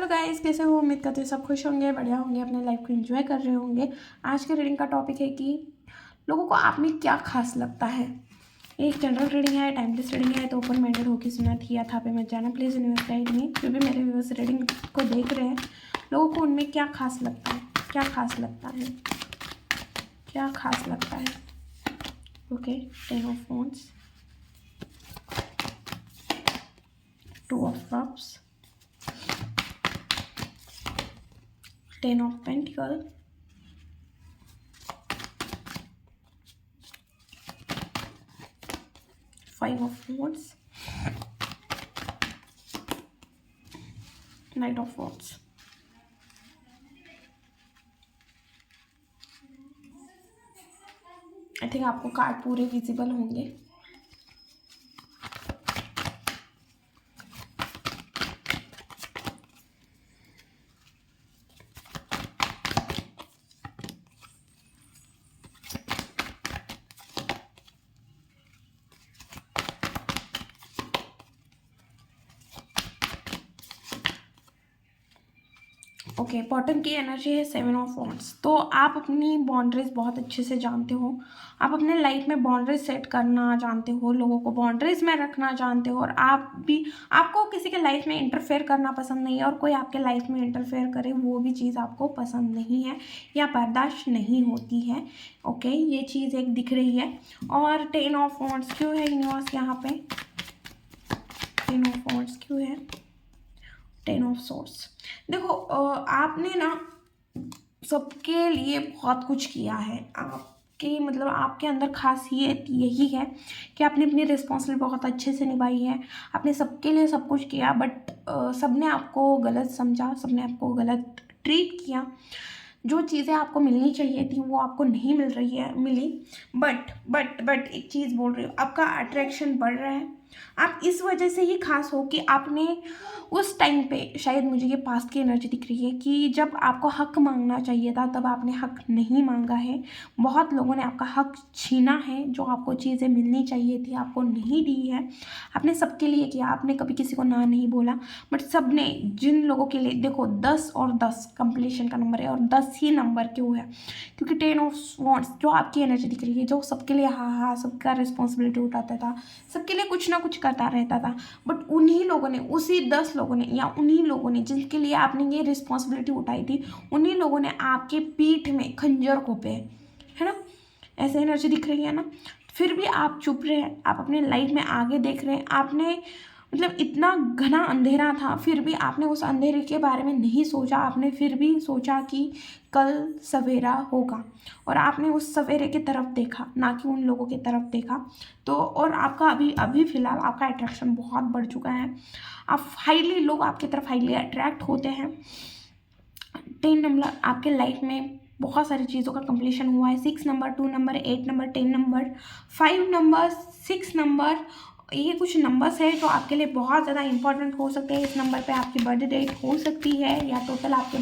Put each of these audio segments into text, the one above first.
Guys, कैसे हो? उम्मीद करते हो सब खुश होंगे, बढ़िया होंगे, अपने लाइफ को एंजॉय कर रहे होंगे। आज के रीडिंग का टॉपिक है कि लोगों को आप में क्या खास लगता है। एक जनरल रीडिंग है, टाइमलेस रीडिंग है, तो ओपन माइंडेड होकर सुना थी या था पे मत जाना। प्लीज़ यूनिवर्स गाइड में, जो भी मेरे व्यूअर्स रीडिंग को देख रहे हैं, लोगों को उनमें क्या खास लगता है, क्या खास लगता है, क्या खास लगता है। Okay, 10 of wands, 2 of cups, 10 of pentacles, 5 of wands, Knight of wands। I think आपको कार्ड पूरे विजिबल होंगे। ओके, बॉटम की एनर्जी है 7 ऑफ wands। तो आप अपनी बाउंड्रीज बहुत अच्छे से जानते हो। आप अपने लाइफ में बाउंड्रीज सेट करना जानते हो, लोगों को बाउंड्रीज में रखना जानते हो, और आपको किसी के लाइफ में इंटरफेयर करना पसंद नहीं है, और कोई आपके लाइफ में इंटरफेयर करे वो भी चीज़ आपको पसंद नहीं है या बर्दाश्त नहीं होती है। ओके, ये चीज़ एक दिख रही है। और 10 ऑफ wands क्यों है यूनिवर्स यहाँ पे? 10 ऑफ wands क्यों है? 10 ऑफ swords। देखो, आपने ना सबके लिए बहुत कुछ किया है। आपके मतलब आपके अंदर खासियत यही है कि आपने अपनी रिस्पॉन्सिबिलिटी बहुत अच्छे से निभाई है। आपने सबके लिए सब कुछ किया, बट सबने आपको गलत समझा, सबने आपको गलत ट्रीट किया। जो चीज़ें आपको मिलनी चाहिए थी वो आपको नहीं मिली। बट एक चीज़ बोल रही हूँ, आपका अट्रैक्शन बढ़ रहा है। आप इस वजह से ही खास हो कि आपने उस टाइम पे, शायद मुझे ये पास्ट की एनर्जी दिख रही है कि जब आपको हक मांगना चाहिए था तब आपने हक नहीं मांगा है। बहुत लोगों ने आपका हक छीना है, जो आपको चीज़ें मिलनी चाहिए थी आपको नहीं दी है। आपने सबके लिए किया, आपने कभी किसी को ना नहीं बोला, बट सबने जिन लोगों के लिए, देखो 10 और 10 कंप्लीशन का नंबर है, और 10 ही नंबर क्यों है? क्योंकि 10 ऑफ wands जो आपकी एनर्जी दिख रही है, जो सबके लिए हाँ सबका रिस्पॉन्सिबिलिटी उठाता था, सबके लिए कुछ ना कुछ करता रहता था, बट उन्हीं लोगों ने, उसी 10 लोगों ने या उन्हीं लोगों ने जिनके लिए आपने ये रिस्पॉन्सिबिलिटी उठाई थी, उन्हीं लोगों ने आपके पीठ में खंजर घोंपे, है ना? ऐसे एनर्जी दिख रही है ना। फिर भी आप चुप रहे हैं, आप अपने लाइफ में आगे देख रहे हैं। आपने मतलब इतना घना अंधेरा था, फिर भी आपने उस अंधेरे के बारे में नहीं सोचा। आपने फिर भी सोचा कि कल सवेरा होगा, और आपने उस सवेरे की तरफ देखा, ना कि उन लोगों की तरफ देखा। तो और आपका अभी फ़िलहाल आपका अट्रैक्शन बहुत बढ़ चुका है। आप लोग आपकी तरफ हाईली अट्रैक्ट होते हैं। 10 नंबर आपके लाइफ में बहुत सारी चीज़ों का कंप्लीशन हुआ है। 6 number, 2 number, 8 number, 10 number, 5 number, 6 number, ये कुछ नंबर्स है जो आपके लिए बहुत ज़्यादा इंपॉर्टेंट हो सकते हैं। इस नंबर पे आपकी बर्थडे डेट हो सकती है, या टोटल आपके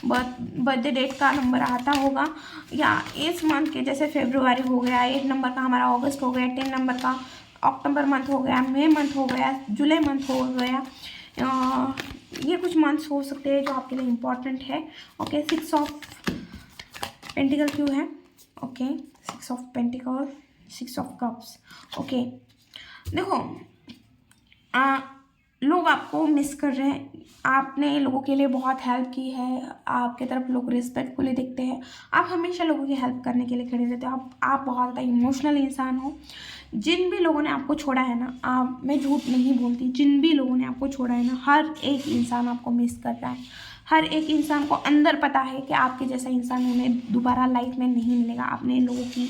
बर्थडे डेट का नंबर आता होगा, या इस मंथ के जैसे फरवरी हो गया, 8 नंबर का हमारा अगस्त हो गया, 10 नंबर का अक्टूबर मंथ हो गया, मई मंथ हो गया, जुलाई मंथ हो गया। ये कुछ मंथ्स हो सकते हैं जो आपके लिए इम्पॉर्टेंट है। ओके, 6 ऑफ पेंटिकल क्यों है? Okay, 6 of pentacle, 6 of cups. Okay, देखो, लोग आपको मिस कर रहे हैं। आपने लोगों के लिए बहुत हेल्प की है, आपके तरफ लोग रिस्पेक्टफुली देखते हैं। आप हमेशा लोगों की हेल्प करने के लिए खड़े रहते हो। आप बहुत ज़्यादा इमोशनल इंसान हो। जिन भी लोगों ने आपको छोड़ा है ना, मैं झूठ नहीं बोलती, जिन भी लोगों ने आपको छोड़ा है ना, हर एक इंसान आपको मिस कर रहा है। हर एक इंसान को अंदर पता है कि आपके जैसा इंसान उन्हें दोबारा लाइफ में नहीं मिलेगा। आपने इन लोगों की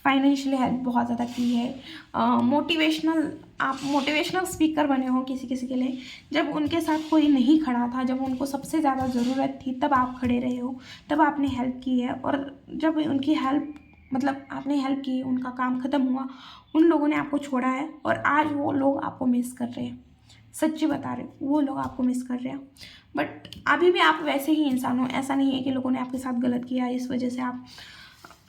फाइनेंशियली हेल्प बहुत ज़्यादा की है। आप मोटिवेशनल स्पीकर बने हो किसी किसी के लिए। जब उनके साथ कोई नहीं खड़ा था, जब उनको सबसे ज़्यादा ज़रूरत थी, तब आप खड़े रहे हो, तब आपने हेल्प की है। और जब उनकी हेल्प मतलब आपने हेल्प की, उनका काम ख़त्म हुआ, उन लोगों ने आपको छोड़ा है, और आज वो लोग आपको मिस कर रहे हैं। सच्ची बता रहे हो, वो लोग आपको मिस कर रहे हैं। बट अभी भी आप वैसे ही इंसान हो। ऐसा नहीं है कि लोगों ने आपके साथ गलत किया इस वजह से आप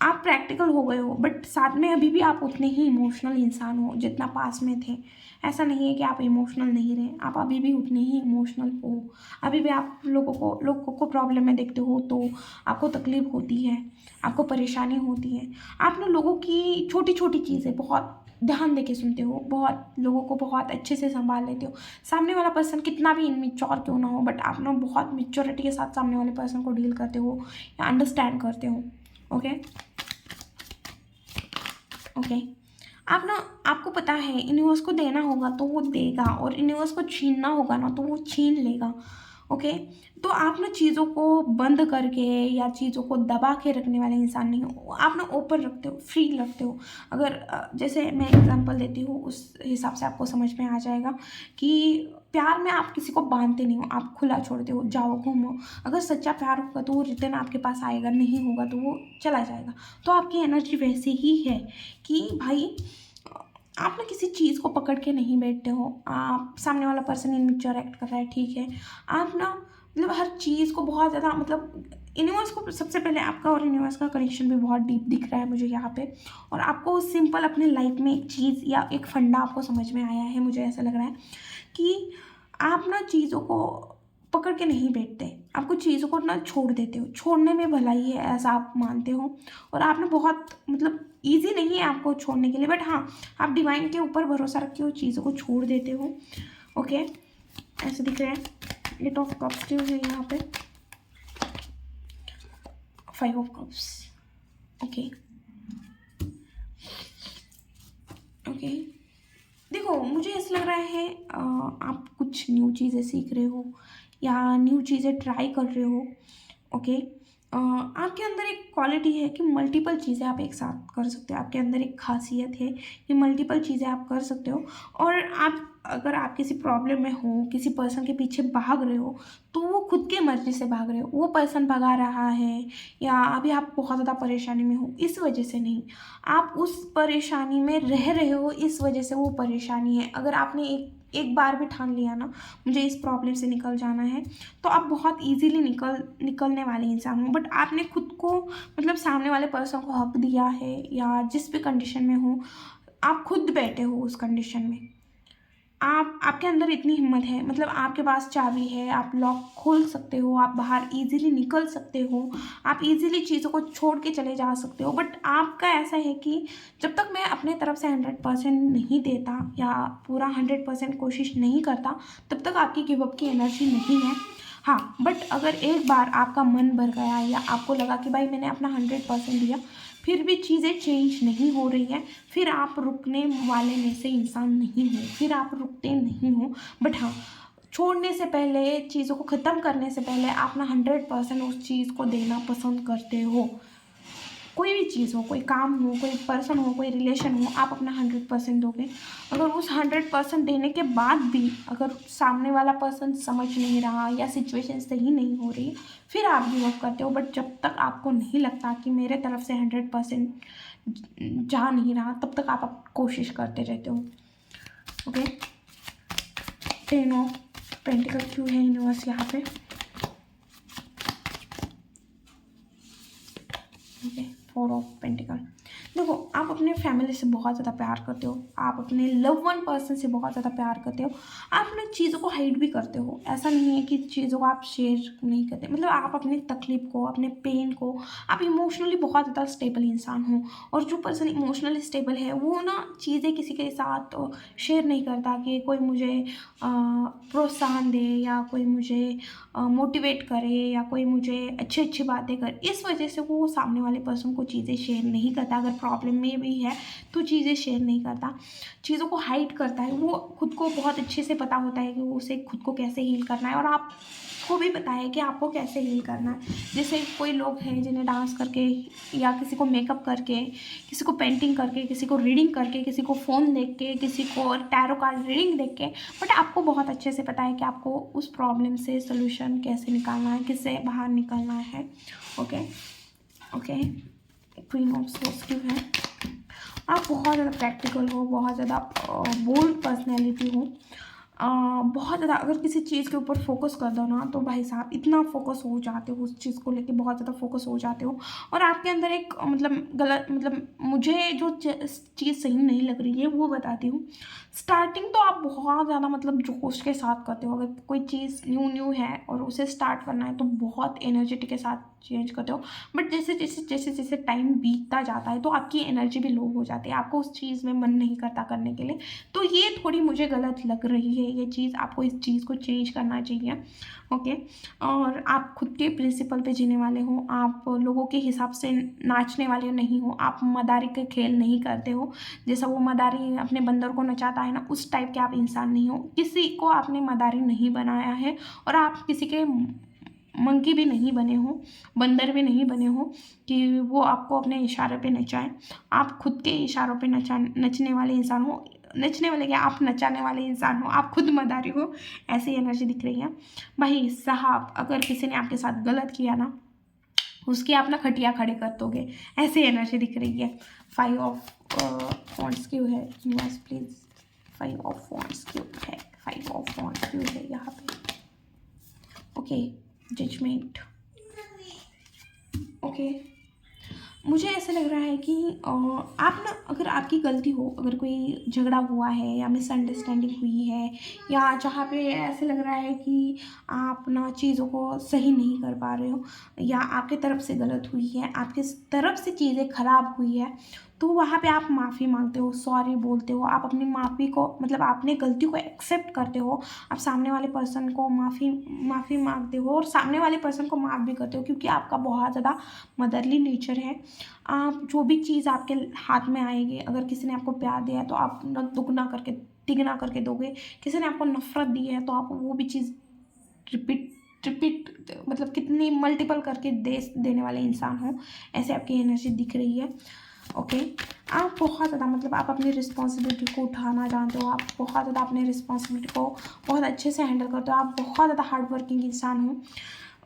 आप प्रैक्टिकल हो गए हो, बट साथ में अभी भी आप उतने ही इमोशनल इंसान हो जितना पास में थे। ऐसा नहीं है कि आप इमोशनल नहीं रहे, आप अभी भी उतने ही इमोशनल हो। अभी भी आप लोगों को प्रॉब्लम में देखते हो तो आपको तकलीफ होती है, आपको परेशानी होती है। आप ना लोगों की छोटी छोटी चीज़ें बहुत ध्यान देके सुनते हो, बहुत लोगों को बहुत अच्छे से संभाल लेते हो। सामने वाला पर्सन कितना भी इनमेच्योर क्यों ना हो, बट आप ना बहुत मेच्योरिटी के साथ सामने वाले पर्सन को डील करते हो या अंडरस्टैंड करते हो। ओके ओके आप ना, आपको पता है यूनिवर्स को देना होगा तो वो देगा, और यूनिवर्स को छीनना होगा ना तो वो छीन लेगा। ओके, तो आप ना चीज़ों को बंद करके या चीज़ों को दबा के रखने वाले इंसान नहीं हो। आप ना ओपन रखते हो, फ्री रखते हो। अगर जैसे मैं एग्जांपल देती हूँ उस हिसाब से आपको समझ में आ जाएगा कि प्यार में आप किसी को बांधते नहीं हो, आप खुला छोड़ते हो, जाओ घूमो। अगर सच्चा प्यार होगा तो वो रिटर्न आपके पास आएगा, नहीं होगा तो वो चला जाएगा। तो आपकी एनर्जी वैसी ही है कि भाई आप ना किसी चीज़ को पकड़ के नहीं बैठते हो। आप सामने वाला पर्सन इनमेच्योर एक्ट कर रहा है, ठीक है, आप ना मतलब हर चीज़ को बहुत ज़्यादा मतलब यूनिवर्स को सबसे पहले आपका और यूनिवर्स का कनेक्शन भी बहुत डीप दिख रहा है मुझे यहाँ पे। और आपको सिंपल अपने लाइफ में एक चीज़ या एक फंडा आपको समझ में आया है, मुझे ऐसा लग रहा है कि आप ना चीज़ों को पकड़ के नहीं बैठते, आप कुछ चीज़ों को ना छोड़ देते हो। छोड़ने में भलाई है ऐसा आप मानते हो, और आप ना बहुत मतलब ईजी नहीं है आपको छोड़ने के लिए, बट हाँ आप डिवाइन के ऊपर भरोसा रख के वो चीज़ों को छोड़ देते हो। ओके, ऐसे दिख रहा है। एट ऑफ कप्स क्यों है यहाँ पे, 5 ऑफ कप्स। ओके ओके देखो, मुझे ऐसा लग रहा है आप कुछ न्यू चीज़ें सीख रहे हो या न्यू चीज़ें ट्राई कर रहे हो। ओके, आपके अंदर एक क्वालिटी है कि मल्टीपल चीज़ें आप एक साथ कर सकते हो। आपके अंदर एक खासियत है कि मल्टीपल चीज़ें आप कर सकते हो। और आप अगर आप किसी प्रॉब्लम में हो, किसी पर्सन के पीछे भाग रहे हो, तो वो खुद की मर्ज़ी से भाग रहे हो, वो पर्सन भगा रहा है या अभी आप बहुत ज़्यादा परेशानी में हो इस वजह से नहीं, आप उस परेशानी में रह रहे हो इस वजह से वो परेशानी है। अगर आपने एक बार भी ठान लिया ना मुझे इस प्रॉब्लम से निकल जाना है, तो आप बहुत इजीली निकलने वाले इंसान हो। बट आपने खुद को मतलब सामने वाले पर्सन को हक दिया है, या जिस भी कंडीशन में हो आप खुद बैठे हो उस कंडीशन में। आपके अंदर इतनी हिम्मत है, मतलब आपके पास चाबी है, आप लॉक खोल सकते हो, आप बाहर इजीली निकल सकते हो, आप इजीली चीज़ों को छोड़ के चले जा सकते हो। बट आपका ऐसा है कि जब तक मैं अपने तरफ से 100% नहीं देता या पूरा 100% कोशिश नहीं करता, तब तक आपकी गिव अप की एनर्जी नहीं है। हाँ, बट अगर एक बार आपका मन भर गया या आपको लगा कि भाई मैंने अपना 100% दिया, फिर भी चीज़ें चेंज नहीं हो रही है, फिर आप रुकने वाले में से इंसान नहीं हो, फिर आप रुकते नहीं हो। बट हाँ, छोड़ने से पहले, चीज़ों को ख़त्म करने से पहले आप ना 100% उस चीज़ को देना पसंद करते हो। कोई भी चीज़ हो, कोई काम हो, कोई पर्सन हो, कोई रिलेशन हो, आप अपना 100% दोगे। अगर उस 100% देने के बाद भी अगर सामने वाला पर्सन समझ नहीं रहा या सिचुएशन सही नहीं हो रही, फिर आप गिव अप करते हो। बट जब तक आपको नहीं लगता कि मेरे तरफ से 100% जा नहीं रहा, तब तक आप कोशिश करते रहते हो। ओके, 10 ऑफ पेंटिकल क्यों है यूनिवर्स यहाँ पे। Okay, 4 of pentacle. देखो, आप अपने फैमिली से बहुत ज़्यादा प्यार करते हो, आप अपने लव वन पर्सन से बहुत ज़्यादा प्यार करते हो। आप ना चीज़ों को हाइड भी करते हो, ऐसा नहीं है कि चीज़ों को आप शेयर नहीं करते। मतलब आप अपनी तकलीफ़ को, अपने पेन को, आप इमोशनली बहुत ज़्यादा स्टेबल इंसान हो। और जो पर्सन इमोशनली स्टेबल है वो ना चीज़ें किसी के साथ शेयर नहीं करता कि कोई मुझे प्रोत्साहन दे या कोई मुझे मोटिवेट करे या कोई मुझे अच्छी अच्छी बातें करे। इस वजह से वो सामने वाले पर्सन को चीज़ें शेयर नहीं करता। अगर प्रॉब्लम में भी है तो चीज़ें शेयर नहीं करता, चीज़ों को हाइड करता है। वो खुद को बहुत अच्छे से पता होता है कि वो उसे खुद को कैसे हील करना है, और आपको भी पता है कि आपको कैसे हील करना है। जैसे कोई लोग हैं जिन्हें डांस करके या किसी को मेकअप करके, किसी को पेंटिंग करके, किसी को रीडिंग करके, किसी को फ़ोन देख के, किसी को टैरो कार्ड रीडिंग देख के, बट आपको बहुत अच्छे से पता है कि आपको उस प्रॉब्लम से सोल्यूशन कैसे निकालना है, किससे बाहर निकलना है। Okay okay, queen of source क्यों है। आप बहुत ज़्यादा प्रैक्टिकल हो, बहुत ज़्यादा बोल्ड पर्सनैलिटी हो। बहुत ज़्यादा अगर किसी चीज़ के ऊपर फोकस कर दो ना, तो भाई साहब इतना फोकस हो जाते हो उस चीज़ को लेके, बहुत ज़्यादा फोकस हो जाते हो, और आपके अंदर एक मतलब गलत मतलब मुझे जो चीज़ सही नहीं लग रही है वो बताती हूँ। स्टार्टिंग तो आप बहुत ज़्यादा मतलब जोश के साथ करते हो, अगर कोई चीज़ न्यू न्यू है और उसे स्टार्ट करना है तो बहुत एनर्जेटी के साथ चेंज करते हो। बट जैसे जैसे जैसे जैसे टाइम बीतता जाता है तो आपकी एनर्जी भी लो हो जाती है, आपको उस चीज़ में मन नहीं करता करने के लिए। तो ये थोड़ी मुझे गलत लग रही है ये चीज़, आपको इस चीज़ को चेंज करना चाहिए। ओके। और आप खुद के प्रिंसिपल पे जीने वाले हो, आप लोगों के हिसाब से नाचने वाले नहीं हो, आप मदारी के खेल नहीं करते हो। जैसा वो मदारी अपने बंदर को नचाता है ना, उस टाइप के आप इंसान नहीं हो, किसी को आपने मदारी नहीं बनाया है, और आप किसी के मंकी भी नहीं बने हो, बंदर भी नहीं बने हो कि वो आपको अपने इशारे पे नचाएं। आप खुद के इशारों पे नचने वाले इंसान हो, नचने वाले क्या, आप नचाने वाले इंसान हो, आप खुद मदारी हो, ऐसी एनर्जी दिख रही है। भाई साहब अगर किसी ने आपके साथ गलत किया ना, उसकी आप ना खटिया खड़े कर दोगे, ऐसी एनर्जी दिख रही है। 5 ऑफ फॉन्ट्स क्यों है यूनिवर्स प्लीज, 5 ऑफ फॉन्ट्स क्यों है, 5 ऑफ फॉन्ट्स क्यों है यहाँ पे। Okay, judgement. ओके, मुझे ऐसा लग रहा है कि आप ना, अगर आपकी गलती हो, अगर कोई झगड़ा हुआ है या मिसअंडरस्टैंडिंग हुई है, या जहाँ पे ऐसे लग रहा है कि आप ना चीज़ों को सही नहीं कर पा रहे हो, या आपकी तरफ से गलत हुई है, आपकी तरफ से चीज़ें ख़राब हुई है, तो वहाँ पे आप माफ़ी मांगते हो, सॉरी बोलते हो, आप अपनी माफ़ी को मतलब आपने गलती को एक्सेप्ट करते हो, आप सामने वाले पर्सन को माफ़ी मांगते हो, और सामने वाले पर्सन को माफ़ भी करते हो, क्योंकि आपका बहुत ज़्यादा मदरली नेचर है। आप जो भी चीज़ आपके हाथ में आएगी, अगर किसी ने आपको प्यार दिया है तो आप ना दुगना करके तिगना करके दोगे, किसी ने आपको नफ़रत दी है तो आप वो भी चीज़ रिपीट रिपीट मतलब कितनी मल्टीपल करके देने वाले इंसान हो, ऐसे आपकी एनर्जी दिख रही है। ओके, आप बहुत ज़्यादा मतलब आप अपनी रिस्पॉन्सिबिलिटी को उठाना जानते हो, आप बहुत ज़्यादा अपनी रिस्पॉन्सिबिलिटी को बहुत अच्छे से हैंडल करते हो, आप बहुत ज़्यादा हार्ड वर्किंग इंसान हो,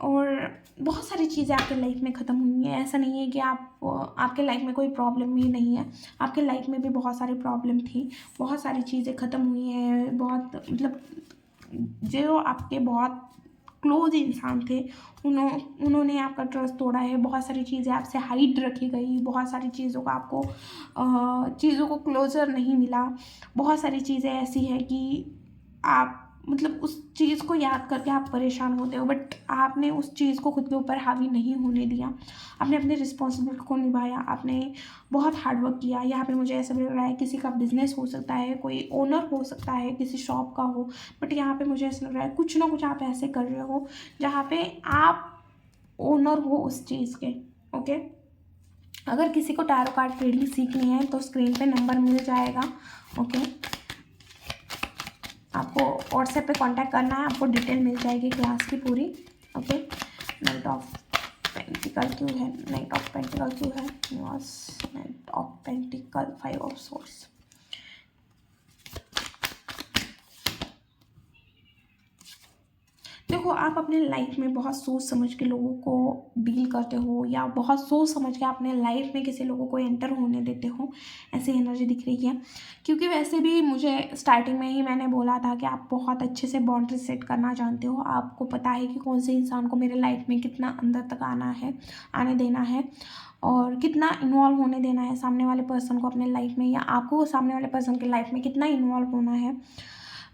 और बहुत सारी चीज़ें आपके लाइफ में ख़त्म हुई हैं। ऐसा नहीं है कि आपके लाइफ में कोई प्रॉब्लम ही नहीं है, आपके लाइफ में भी बहुत सारी प्रॉब्लम थी, बहुत सारी चीज़ें ख़त्म हुई हैं, बहुत मतलब जो आपके बहुत क्लोज इंसान थे उन्होंने आपका ट्रस्ट तोड़ा है, बहुत सारी चीज़ें आपसे हाइड रखी गई, बहुत सारी चीज़ों का आपको चीज़ों को क्लोजर नहीं मिला, बहुत सारी चीज़ें ऐसी है कि आप मतलब उस चीज़ को याद करके आप परेशान होते हो, बट आपने उस चीज़ को खुद के ऊपर हावी नहीं होने दिया, आपने अपनी रिस्पॉन्सिबिलिटी को निभाया, आपने बहुत हार्ड वर्क किया। यहाँ पे मुझे ऐसा लग रहा है किसी का बिजनेस हो सकता है, कोई ओनर हो सकता है, किसी शॉप का हो, बट यहाँ पे मुझे ऐसा लग रहा है कुछ ना कुछ आप ऐसे कर रहे हो जहाँ पे आप ओनर हो उस चीज़ के। ओके, अगर किसी को टैरो कार्ड रीडिंग सीखनी है तो स्क्रीन पे नंबर मिल जाएगा। ओके, आपको व्हाट्सएप पे कांटेक्ट करना है, आपको डिटेल मिल जाएगी क्लास की पूरी। ओके, नाइट ऑफ पेंटिकल क्यों है, नाइट ऑफ पेंटिकल क्यों है, night of pentacle, 5 of source. देखो, आप अपने लाइफ में बहुत सोच समझ के लोगों को डील करते हो, या बहुत सोच समझ के अपने लाइफ में किसी लोगों को एंटर होने देते हो, ऐसी एनर्जी दिख रही है। क्योंकि वैसे भी मुझे स्टार्टिंग में ही मैंने बोला था कि आप बहुत अच्छे से बाउंड्री सेट करना जानते हो, आपको पता है कि कौन से इंसान को मेरे लाइफ में कितना अंदर तक आने देना है, और कितना इन्वॉल्व होने देना है सामने वाले पर्सन को अपने लाइफ में, या आपको सामने वाले पर्सन के लाइफ में कितना इन्वॉल्व होना है,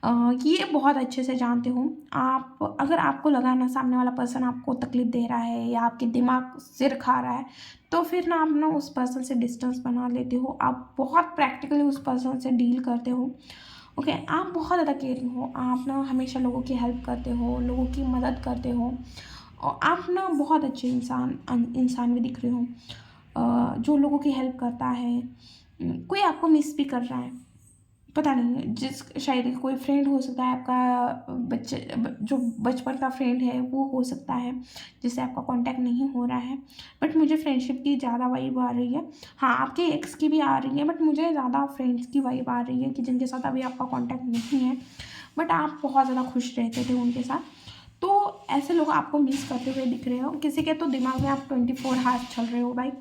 ये बहुत अच्छे से जानते हो आप। अगर आपको लगा ना सामने वाला पर्सन आपको तकलीफ़ दे रहा है, या आपके दिमाग सिर खा रहा है, तो फिर ना आप ना उस पर्सन से डिस्टेंस बना लेते हो, आप बहुत प्रैक्टिकली उस पर्सन से डील करते हो। ओके, आप बहुत ज़्यादा केयरिंग हो, आप ना हमेशा लोगों की हेल्प करते हो, लोगों की मदद करते हो, और आप ना बहुत अच्छे इंसान भी दिख रहे हो, जो लोगों की हेल्प करता है। कोई आपको मिस भी कर रहा है, पता नहीं, जिस शायद कोई फ्रेंड हो सकता है आपका, जो बचपन का फ्रेंड है वो हो सकता है जिससे आपका कांटेक्ट नहीं हो रहा है, बट मुझे फ्रेंडशिप की ज़्यादा वाइब आ रही है। हाँ, आपके एक्स की भी आ रही है, बट मुझे ज़्यादा फ्रेंड्स की वाइब आ रही है कि जिनके साथ अभी आपका कांटेक्ट नहीं है, बट आप बहुत ज़्यादा खुश रहते थे उनके साथ। तो ऐसे लोग आपको मिस करते हुए दिख रहे हो, किसी के तो दिमाग में आप 24 हार्स चल रहे हो भाई।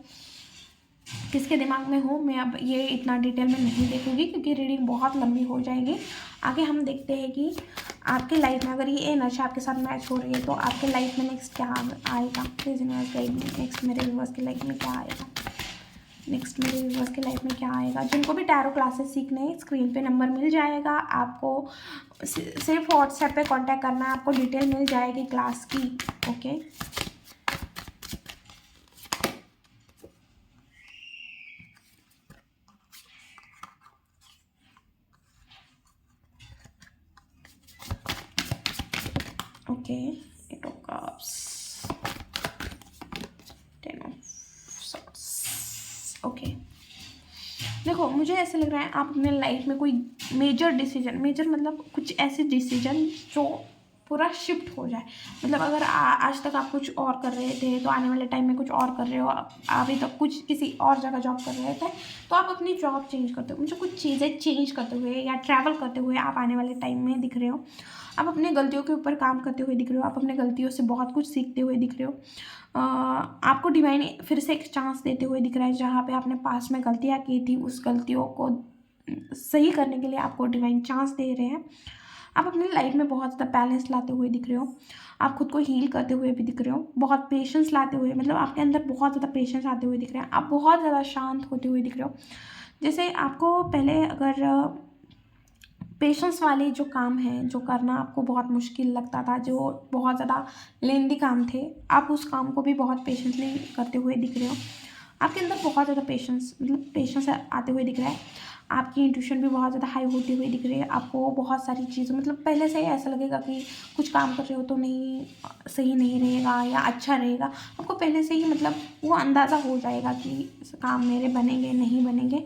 किसके दिमाग में हो, मैं अब ये इतना डिटेल में नहीं देखूंगी क्योंकि रीडिंग बहुत लंबी हो जाएगी। आगे हम देखते हैं कि आपकी लाइफ में अगर ये एनर्जी आपके साथ मैच हो रही है तो आपके लाइफ में नेक्स्ट क्या आएगा। Please universe guide me, next मेरे व्यूअर्स की लाइफ में क्या आएगा, नेक्स्ट मेरे व्यूअर्स की लाइफ में क्या आएगा। जिनको भी टैरो क्लासेस सीखने हैं, स्क्रीन पे नंबर मिल जाएगा आपको, सिर्फ व्हाट्सएप पे कांटेक्ट करना है, आपको डिटेल मिल जाएगी क्लास की। Okay, okay, eight of cups, ten of swords. Okay, देखो मुझे ऐसा लग रहा है आप अपने लाइफ में कोई मेजर डिसीजन, मेजर मतलब कुछ ऐसे डिसीजन जो पूरा शिफ्ट हो जाए। मतलब अगर आज तक आप कुछ और कर रहे थे तो आने वाले टाइम में कुछ और कर रहे हो, अभी तक कुछ किसी और जगह जॉब कर रहे थे तो आप अपनी जॉब चेंज करते हो। मुझे कुछ चीज़ें चेंज करते हुए या ट्रैवल करते हुए आप आने वाले टाइम में दिख रहे हो। आप अपने गलतियों के ऊपर काम करते हुए दिख रहे हो, आप अपने गलतियों से बहुत कुछ सीखते हुए दिख रहे हो। आपको डिवाइन फिर से एक चांस देते हुए दिख रहा है। जहाँ पे आपने पास में गलतियाँ की थी उस गलतियों को सही करने के लिए आपको डिवाइन चांस दे रहे हैं। आप अपनी लाइफ में बहुत ज़्यादा बैलेंस लाते हुए दिख रहे हो, आप खुद को हील करते हुए भी दिख रहे हो, बहुत पेशेंस लाते हुए, मतलब आपके अंदर बहुत ज़्यादा पेशेंस आते हुए दिख रहे हैं। आप बहुत ज़्यादा शांत होते हुए दिख रहे हो। जैसे आपको पहले अगर पेशेंस वाले जो काम हैं, जो करना आपको बहुत मुश्किल लगता था, जो बहुत ज़्यादा लेंदी काम थे, आप उस काम को भी बहुत पेशेंसली करते हुए दिख रहे हो। आपके अंदर बहुत ज़्यादा पेशेंस, मतलब पेशेंस आते हुए दिख रहा है। आपकी इंट्यूशन भी बहुत ज़्यादा हाई होती हुई दिख रही है। आपको बहुत सारी चीज़ें, मतलब पहले से ही ऐसा लगेगा कि कुछ काम कर रहे हो तो नहीं, सही नहीं रहेगा या अच्छा रहेगा। आपको पहले से ही मतलब वो अंदाज़ा हो जाएगा कि काम मेरे बनेंगे नहीं बनेंगे।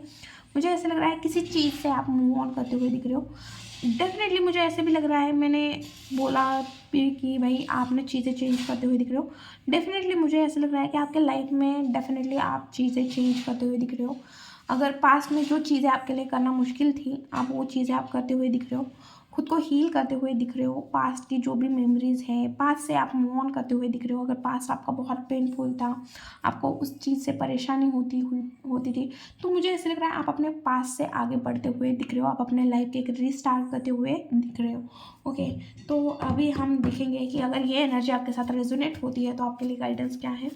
मुझे ऐसा लग रहा है किसी चीज़ से आप मूव ऑन करते हुए दिख रहे हो। डेफिनेटली मुझे ऐसे भी लग रहा है, मैंने बोला भी कि भाई आपने चीज़ें चेंज करते हुए दिख रहे हो। डेफिनेटली मुझे ऐसा लग रहा है कि आपके लाइफ में डेफिनेटली आप चीज़ें चेंज करते हुए दिख रहे हो। अगर पास्ट में जो चीज़ें आपके लिए करना मुश्किल थी, आप वो चीज़ें आप करते हुए दिख रहे हो, खुद को हील करते हुए दिख रहे हो। पास्ट की जो भी मेमोरीज़ है, पास्ट से आप मूव ऑन करते हुए दिख रहे हो। अगर पास्ट आपका बहुत पेनफुल था, आपको उस चीज़ से परेशानी होती थी, तो मुझे ऐसा लग रहा है आप अपने पास्ट से आगे बढ़ते हुए दिख रहे हो। आप अपने लाइफ के एक रीस्टार्ट करते हुए दिख रहे हो। ओके, तो अभी हम देखेंगे कि अगर ये एनर्जी आपके साथ रेजोनेट होती है तो आपके लिए गाइडेंस क्या है।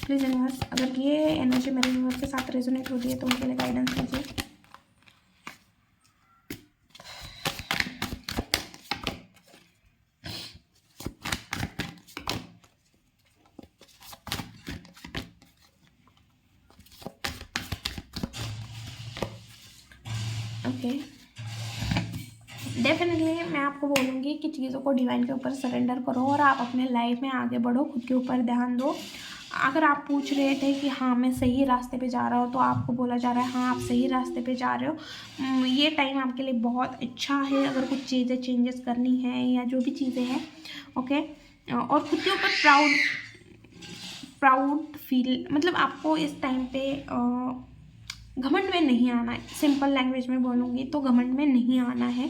प्लीज़ यूनिवर्स, अगर ये एनर्जी मेरे यूनिवर्स के साथ रेजोनेट होती है तो उनके लिए गाइडेंस दीजिए। ओके, डेफिनेटली मैं आपको बोलूँगी कि चीज़ों को डिवाइन के ऊपर सरेंडर करो और आप अपने लाइफ में आगे बढ़ो, खुद के ऊपर ध्यान दो। अगर आप पूछ रहे थे कि हाँ मैं सही रास्ते पे जा रहा हूँ, तो आपको बोला जा रहा है हाँ आप सही रास्ते पे जा रहे हो। ये टाइम आपके लिए बहुत अच्छा है अगर कुछ चीज़ें चेंजेस करनी है या जो भी चीज़ें हैं। ओके, और खुद के ऊपर प्राउड फील, मतलब आपको इस टाइम पे घमंड में नहीं आना है। सिंपल लैंग्वेज में बोलूँगी तो घमंड में नहीं आना है।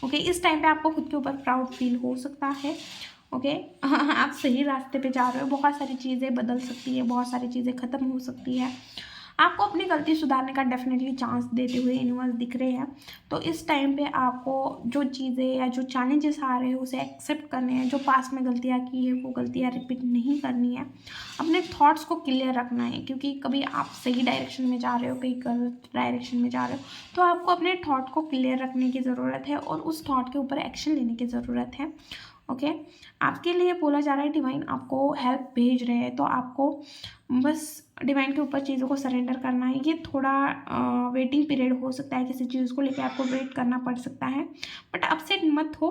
ओके, इस टाइम पे आपको खुद के ऊपर प्राउड फील हो सकता है। ओके, आप सही रास्ते पे जा रहे हो। बहुत सारी चीज़ें बदल सकती है, बहुत सारी चीज़ें ख़त्म हो सकती है। आपको अपनी गलती सुधारने का डेफिनेटली चांस देते हुए यूनिवर्स दिख रहे हैं। तो इस टाइम पे आपको जो चीज़ें या जो चैलेंजेस आ रहे हैं उसे एक्सेप्ट करने हैं। जो पास्ट में गलतियाँ की है वो गलतियाँ रिपीट नहीं करनी है। अपने थॉट्स को क्लियर रखना है, क्योंकि कभी आप सही डायरेक्शन में जा रहे हो, कहीं गलत डायरेक्शन में जा रहे हो, तो आपको अपने थॉट को क्लियर रखने की ज़रूरत है और उस थॉट के ऊपर एक्शन लेने की ज़रूरत है। ओके, आपके लिए बोला जा रहा है डिवाइन आपको हेल्प भेज रहे हैं, तो आपको बस डिवाइन के ऊपर चीज़ों को सरेंडर करना है। ये थोड़ा वेटिंग पीरियड हो सकता है, किसी चीज़ को लेकर आपको वेट करना पड़ सकता है, बट अपसेट मत हो।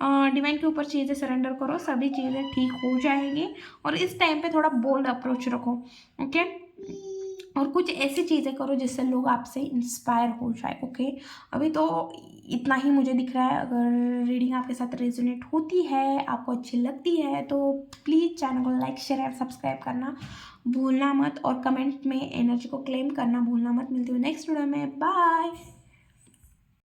डिवाइन के ऊपर चीज़ें सरेंडर करो, सभी चीज़ें ठीक हो जाएंगी। और इस टाइम पे थोड़ा बोल्ड अप्रोच रखो। ओके, और कुछ ऐसी चीज़ें करो जिससे लोग आपसे इंस्पायर हो जाए। ओके, अभी तो इतना ही मुझे दिख रहा है। अगर रीडिंग आपके साथ रेजोनेट होती है, आपको अच्छी लगती है, तो प्लीज़ चैनल को लाइक शेयर और सब्सक्राइब करना भूलना मत और कमेंट में एनर्जी को क्लेम करना भूलना मत। मिलती हूँ नेक्स्ट वीडियो में, बाय।